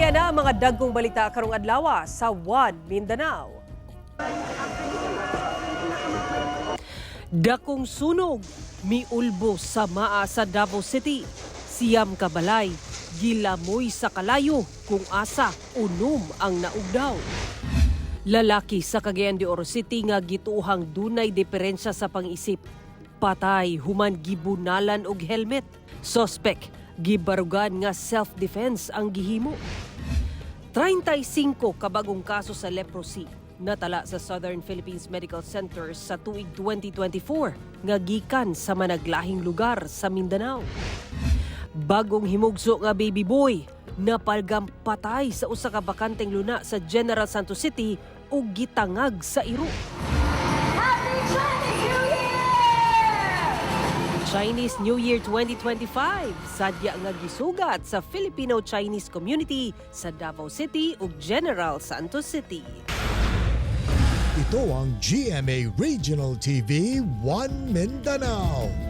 Yan na ang mga dagkong balita karong adlawa sa AOne Mindanao. Dakong sunog, miulbo sa maa sa Davao City. Siyam kabalay, gilamoy sa kalayo kung asa unom ang naugdaw. Lalaki sa Cagayan de Oro City nga gituhang dunay diferensya sa pang-isip. Patay human gibunalan og helmet. Suspect gibarugan nga self-defense ang gihimo. 35 kabagong kaso sa leprosy natala sa Southern Philippines Medical Center sa tuig 2024 nga gikan sa managlahing lugar sa Mindanao. Bagong himugso nga baby boy napalgam patay sa usa ka bakanteng luna sa General Santos City ug gitangag sa iro. Chinese New Year 2025, sadya nga gisugat sa Filipino-Chinese community sa Davao City ug General Santos City. Ito ang GMA Regional TV 1 Mindanao.